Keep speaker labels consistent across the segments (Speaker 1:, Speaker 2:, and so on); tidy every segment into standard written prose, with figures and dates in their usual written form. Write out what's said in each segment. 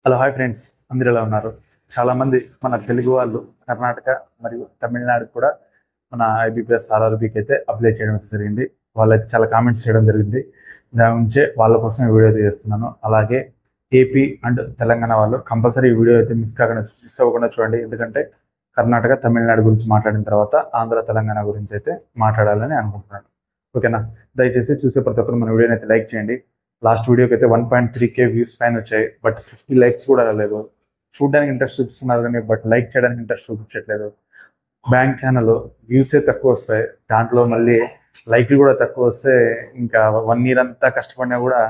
Speaker 1: Hello hi friends, అందరూ ఎలా ఉన్నారు? చాలామంది మన తెలుగు వాళ్ళు కర్ణాటక మరియు తమిళనాడు కూడా మన ఐబీపీఎస్ ఆర్ఆర్బీకి అయితే అప్లై చేయడం అయితే జరిగింది. వాళ్ళైతే చాలా కామెంట్స్ చేయడం జరిగింది. దాని నుంచే వాళ్ళ కోసం ఈ వీడియో అయితే చేస్తున్నాను. అలాగే ఏపీ అండ్ తెలంగాణ వాళ్ళు కంపల్సరీ ఈ వీడియో అయితే మిస్ అవ్వకుండా చూడండి. ఎందుకంటే కర్ణాటక తమిళనాడు గురించి మాట్లాడిన తర్వాత ఆంధ్ర తెలంగాణ గురించి అయితే మాట్లాడాలని అనుకుంటున్నాను. ఓకేనా? దయచేసి చూసే ప్రతి ఒక్కరు మన వీడియోని అయితే లైక్ చేయండి. లాస్ట్ వీడియోకి అయితే 1.3K వ్యూస్ పైన వచ్చాయి, బట్ 50 లైక్స్ కూడా రాలేదు. చూడడానికి ఇంట్రెస్ట్ చూపిస్తున్నారు కానీ బట్ లైక్ చేయడానికి ఇంట్రెస్ట్ చూపించట్లేదు. బ్యాంక్ ఛానల్ వ్యూసే తక్కువ వస్తాయి, దాంట్లో మళ్ళీ లైక్లు కూడా తక్కువ వస్తే ఇంకా 1 year అంతా కష్టపడినా కూడా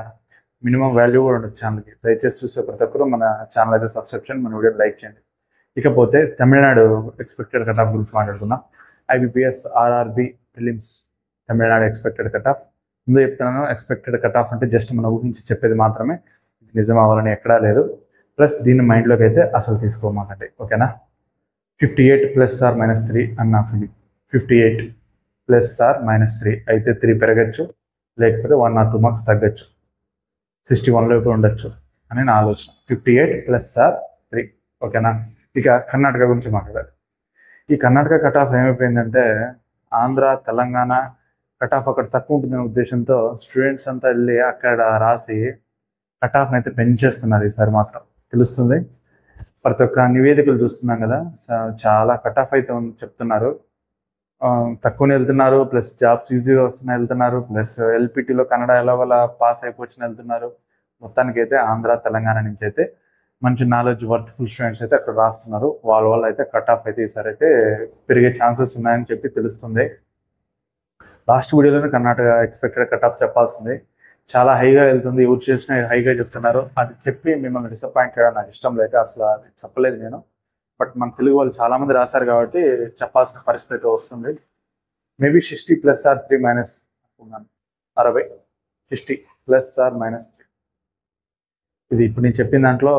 Speaker 1: మినిమం వాల్యూ కూడా ఉండదు ఛానల్కి. దయచేసి చూసే ప్రతి ఒక్కరు మన ఛానల్ అయితే సబ్స్క్రిప్షన్, మన వీడియోని లైక్ చేయండి. ఇకపోతే తమిళనాడు ఎక్స్పెక్టెడ్ కట్ ఆఫ్ గురించి మాట్లాడుకుందాం. IBPS RRB prelims Tamil Nadu expected cut off. ముందు చెప్తున్నాను, ఎక్స్పెక్టెడ్ కట్ ఆఫ్ అంటే జస్ట్ మనం ఊహించి చెప్పేది మాత్రమే, ఇది నిజం అవ్వాలని ఎక్కడా లేదు. ప్లస్ దీన్ని మైండ్లోకి అయితే అసలు తీసుకోమాకండి. ఓకేనా? 58 ± 3 అన్న ఫీలింగ్. 58 ± 3 అయితే 3 పెరగచ్చు, లేకపోతే 1 or 2 మార్క్స్ తగ్గచ్చు, 61 లోపు ఉండొచ్చు అని నా ఆలోచన. 58 ± 3. ఓకేనా? ఇక కర్ణాటక గురించి మాట్లాడాలి. ఈ కర్ణాటక కట్ ఆఫ్ ఏమైపోయిందంటే, ఆంధ్ర తెలంగాణ కట్ ఆఫ్ అక్కడ తక్కువ ఉంటుందనే ఉద్దేశంతో స్టూడెంట్స్ అంతా వెళ్ళి అక్కడ రాసి కట్ ఆఫ్ని అయితే పెంచేస్తున్నారు. ఈసారి మాత్రం తెలుస్తుంది, ప్రతి ఒక్క నివేదికలు చూస్తున్నాం కదా, చాలా కట్ ఆఫ్ అయితే చెప్తున్నారు. తక్కువనే వెళ్తున్నారు, ప్లస్ జాబ్స్ ఈజీగా వస్తున్నాయి వెళ్తున్నారు, ప్లస్ ఎల్పిటిలో కన్నడ ఎలా పాస్ అయిపోవచ్చు వెళ్తున్నారు. మొత్తానికి అయితే ఆంధ్ర తెలంగాణ నుంచి అయితే మంచి నాలెడ్జ్ వర్త్ఫుల్ స్టూడెంట్స్ అయితే అక్కడ రాస్తున్నారు. వాళ్ళ వల్ల అయితే కట్ ఆఫ్ అయితే ఈసారి అయితే పెరిగే ఛాన్సెస్ ఉన్నాయని చెప్పి తెలుస్తుంది. లాస్ట్ వీడియోలోనే కర్ణాటక ఎక్స్పెక్టెడ్ కట్ ఆఫ్ చెప్పాల్సింది, చాలా హైగా వెళ్తుంది, ఎవరు చేసినా హైగా చెప్తున్నారు. అది చెప్పి మిమ్మల్ని డిసప్పాయింట్ చేయడం నాకు ఇష్టం లేక అసలు అది చెప్పలేదు నేను. బట్ మన తెలుగు వాళ్ళు చాలామంది రాశారు కాబట్టి చెప్పాల్సిన పరిస్థితి వస్తుంది. మేబీ 60 ± 3 అనుకున్నాను. 60 60 ± 3. ఇది ఇప్పుడు నేను చెప్పిన దాంట్లో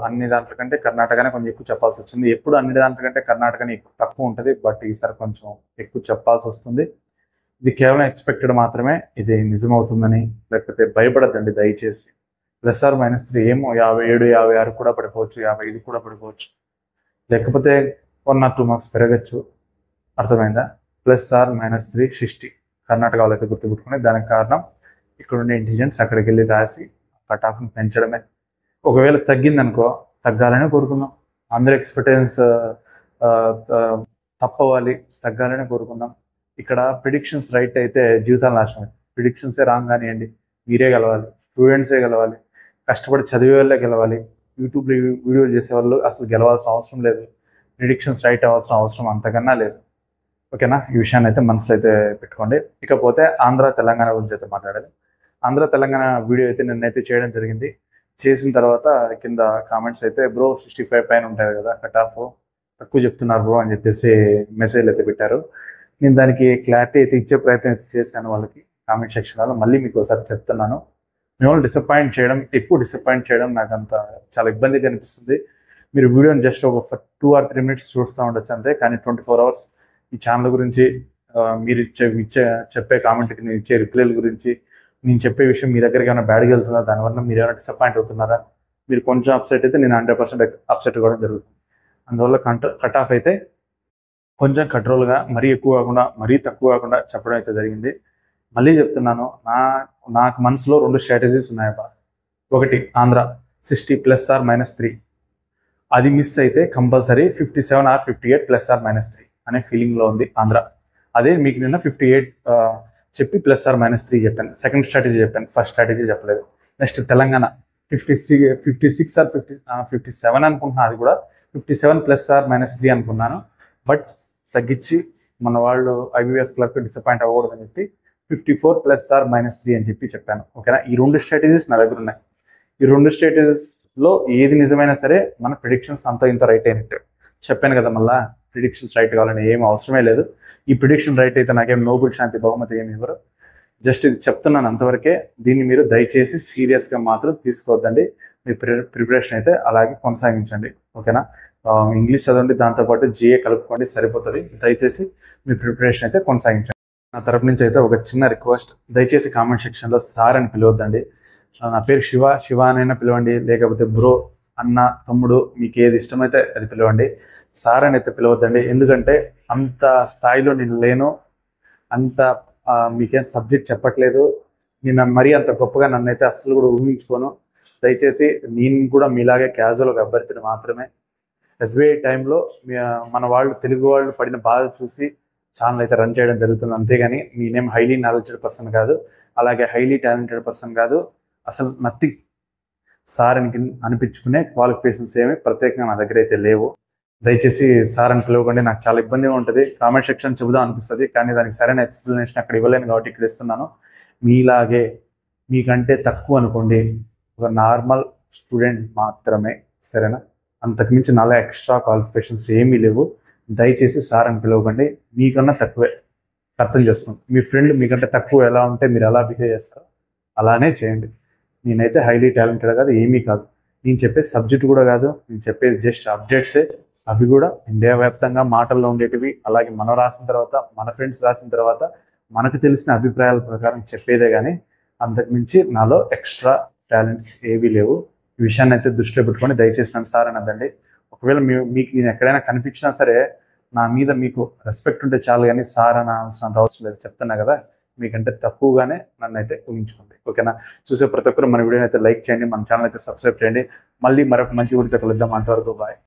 Speaker 1: అన్ని దాంట్లో కంటే కర్ణాటకనే కొంచెం ఎక్కువ చెప్పాల్సి వచ్చింది. ఎప్పుడు అన్ని దాంట్లో కంటే కర్ణాటకనే ఎక్కువ తక్కువ ఉంటుంది, బట్ ఈసారి కొంచెం ఎక్కువ చెప్పాల్సి వస్తుంది. ఇది కేవలం ఎక్స్పెక్టెడ్ మాత్రమే, ఇది నిజమవుతుందని లేకపోతే భయపడద్దండి దయచేసి. ±3 ఏమో 57, 56 కూడా పడిపోవచ్చు, 55 కూడా పడిపోవచ్చు, లేకపోతే 1 or 2 మార్క్స్ పెరగచ్చు. అర్థమైందా? ±3 60 కర్ణాటక వాళ్ళైతే గుర్తుపెట్టుకుని, దానికి కారణం ఇక్కడ ఉండే ఇంటెలిజెన్స్ అక్కడికి వెళ్ళి రాసి కట్ ఆఫ్ని పెంచడమే. ఒకవేళ తగ్గిందనుకో, తగ్గాలనే కోరుకుందాం. అందరి ఎక్స్పెక్టేషన్స్ తప్పవాలి, తగ్గాలనే కోరుకుందాం. ఇక్కడ ప్రిడిక్షన్స్ రైట్ అయితే జీవితాలు నాశనం అవుతాయి. ప్రిడిక్షన్సే రాంగ్ కానివ్వండి, మీరే గెలవాలి, స్టూడెంట్సే గెలవాలి, కష్టపడి చదివే వాళ్ళే గెలవాలి, యూట్యూబ్లో వీడియోలు చేసేవాళ్ళు అసలు గెలవాల్సిన అవసరం లేదు, ప్రిడిక్షన్స్ రైట్ అవ్వాల్సిన అవసరం అంతకన్నా లేదు. ఓకేనా? ఈ విషయాన్ని అయితే మనసులో అయితే పెట్టుకోండి. ఇకపోతే ఆంధ్ర తెలంగాణ గురించి అయితే మాట్లాడాలి. ఆంధ్ర తెలంగాణ వీడియో అయితే నిన్నైతే చేయడం జరిగింది. చేసిన తర్వాత కింద కామెంట్స్ అయితే, బ్రో 65 పైన ఉంటారు కదా కట్ ఆఫ్, తక్కువ చెప్తున్నారు బ్రో అని చెప్పేసి మెసేజ్లు అయితే పెట్టారు. నేను దానికి క్లారిటీ అయితే ఇచ్చే ప్రయత్నం అయితే చేశాను వాళ్ళకి కామెంట్ సెక్షన్లో. మళ్ళీ మీకు ఒకసారి చెప్తున్నాను, మిమ్మల్ని ఎక్కువ డిసప్పాయింట్ చేయడం నాకు అంత చాలా ఇబ్బందిగా అనిపిస్తుంది. మీరు వీడియోని జస్ట్ ఒక 2 or 3 minutes చూస్తూ ఉండొచ్చు అంతే, కానీ 24 hours ఈ ఛానల్ గురించి, మీరు చెప్పే కామెంట్కి నేను ఇచ్చే రిప్లైల గురించి, నేను చెప్పే విషయం మీ దగ్గరికి ఏమైనా బ్యాడ్గా వెళ్తుందా, దానివల్ల మీరు ఏమైనా డిసప్పాయింట్ అవుతున్నారా, మీరు కొంచెం అప్సెట్ అయితే నేను 100% అప్సెట్ కూడా జరుగుతుంది. అందువల్ల కట్ ఆఫ్ అయితే కొంచెం కంట్రోల్గా, మరీ ఎక్కువ కాకుండా మరీ తక్కువ కాకుండా చెప్పడం అయితే జరిగింది. మళ్ళీ చెప్తున్నాను, నాకు మనసులో 2 స్ట్రాటజీస్ ఉన్నాయబ్బా. ఒకటి ఆంధ్ర 60 ± 3, అది మిస్ అయితే కంపల్సరీ 57 or 58 ± 3 అనే ఫీలింగ్లో ఉంది ఆంధ్ర. అదే మీకు నిన్న 58 చెప్పి ±3 చెప్పాను, సెకండ్ స్ట్రాటజీ చెప్పాను, ఫస్ట్ స్ట్రాటజీ చెప్పలేదు. నెక్స్ట్ తెలంగాణ 56 or 57 అనుకుంటున్నాను, అది కూడా 57 ± 3 అనుకున్నాను. బట్ తగ్గించి మన వాళ్ళు ఐబీఎస్ క్లర్క్ డిసప్పాయింట్ అవ్వకూడదని చెప్పి 54 ± 3 అని చెప్పాను. ఓకేనా? ఈ 2 స్ట్రాటజీస్ నా దగ్గర ఉన్నాయి. ఈ 2 స్ట్రాటజీస్లో ఏది నిజమైనా సరే మన ప్రిడిక్షన్స్ అంతా ఇంత రైట్ అయినట్టు చెప్పాను కదా. మళ్ళీ ప్రిడిక్షన్స్ రైట్ కావాలని ఏం అవసరమే లేదు. ఈ ప్రిడిక్షన్ రైట్ అయితే నాకేం నోబెల్ శాంతి బహుమతి ఏమి ఇవ్వరు, జస్ట్ ఇది చెప్తున్నాను అంతవరకే. దీన్ని మీరు దయచేసి సీరియస్గా మాత్రం తీసుకోవద్దండి. మీ ప్రిపరేషన్ అయితే అలాగే కొనసాగించండి. ఓకేనా? ఇంగ్లీష్ చదవండి, దాంతోపాటు జిఏ కలుపుకోండి, సరిపోతుంది. దయచేసి మీ ప్రిపరేషన్ అయితే కొనసాగించండి. నా తరపు నుంచి అయితే ఒక చిన్న రిక్వెస్ట్, దయచేసి కామెంట్ సెక్షన్లో సార్ అని పిలవద్దండి. నా పేరు శివ అనైనా పిలవండి, లేకపోతే బ్రో అన్న, తమ్ముడు, మీకు ఏది ఇష్టమైతే అది పిలవండి. సార్ అని అయితే పిలవద్దండి. ఎందుకంటే అంత స్థాయిలో నేను లేను, అంత మీకేం సబ్జెక్ట్ చెప్పట్లేదు. నేను మరీ అంత గొప్పగా నన్నైతే అసలు కూడా ఊహించుకోను. దయచేసి నేను కూడా మీలాగే క్యాజువల్గా అభ్యర్థిని మాత్రమే. ఎస్బీఐ టైంలో మన వాళ్ళు, తెలుగు వాళ్ళు పడిన బాధ చూసి ఛానల్ అయితే రన్ చేయడం జరుగుతుంది. అంతేగాని నేనేం హైలీ నాలెడ్జెడ్ పర్సన్ కాదు, అలాగే హైలీ టాలెంటెడ్ పర్సన్ కాదు. అసలు నథింగ్. సార్ అని అనిపించుకునే క్వాలిఫికేషన్స్ ఏమి ప్రత్యేకంగా నా దగ్గర అయితే లేవు. దయచేసి సార్ అని పిలవకండి. నాకు చాలా ఇబ్బందిగా ఉంటుంది. కామెంట్ సెక్షన్ చెబుదాం అనిపిస్తుంది, కానీ దానికి సరైన ఎక్స్ప్లెనేషన్ అక్కడ ఇవ్వలేను కాబట్టి ఇక్కడ ఇస్తున్నాను. మీలాగే మీకంటే తక్కువ అనుకోండి, ఒక నార్మల్ స్టూడెంట్ మాత్రమే, సరేనా? అంతకుమించి నాలో ఎక్స్ట్రా క్వాలిఫికేషన్స్ ఏమీ లేవు. దయచేసి సార్ అని పిలవకండి. మీకన్నా తక్కువే, అర్థం చేసుకోండి. మీ ఫ్రెండ్ మీకంటే తక్కువ ఎలా ఉంటే మీరు ఎలా బిహేవ్ చేస్తారో అలానే చేయండి. నేనైతే హైలీ టాలెంటెడ్ కాదు, ఏమీ కాదు. నేను చెప్పేది సబ్జెక్ట్ కూడా కాదు, నేను చెప్పేది జస్ట్ అప్డేట్సే. అవి కూడా ఇండియా వ్యాప్తంగా మాటల్లో ఉండేటివి. అలాగే మనం రాసిన తర్వాత, మన ఫ్రెండ్స్ రాసిన తర్వాత మనకు తెలిసిన అభిప్రాయాల ప్రకారం చెప్పేదే కానీ అంతకుమించి నాలో ఎక్స్ట్రా టాలెంట్స్ ఏవీ లేవు. ఈ విషయాన్ని అయితే దృష్టిలో పెట్టుకొని దయచేసి నన్ను సార్ అనద్దండి. ఒకవేళ మీకు నేను ఎక్కడైనా కనిపించినా సరే నా మీద మీకు రెస్పెక్ట్ ఉంటే చాలు, కానీ సార్ అనాల్సినంత అవసరం లేదు. చెప్తున్నా కదా, మీకంటే తక్కువగానే నన్ను అయితే ఊహించుకోండి. ఓకేనా? చూసే ప్రతి ఒక్కరు మన వీడియోని అయితే లైక్ చేయండి, మన ఛానల్ అయితే సబ్స్క్రైబ్ చేయండి. మళ్ళీ మరొక మంచి వీడియోతో కలుద్దాం. అంతవరకు బాయ్.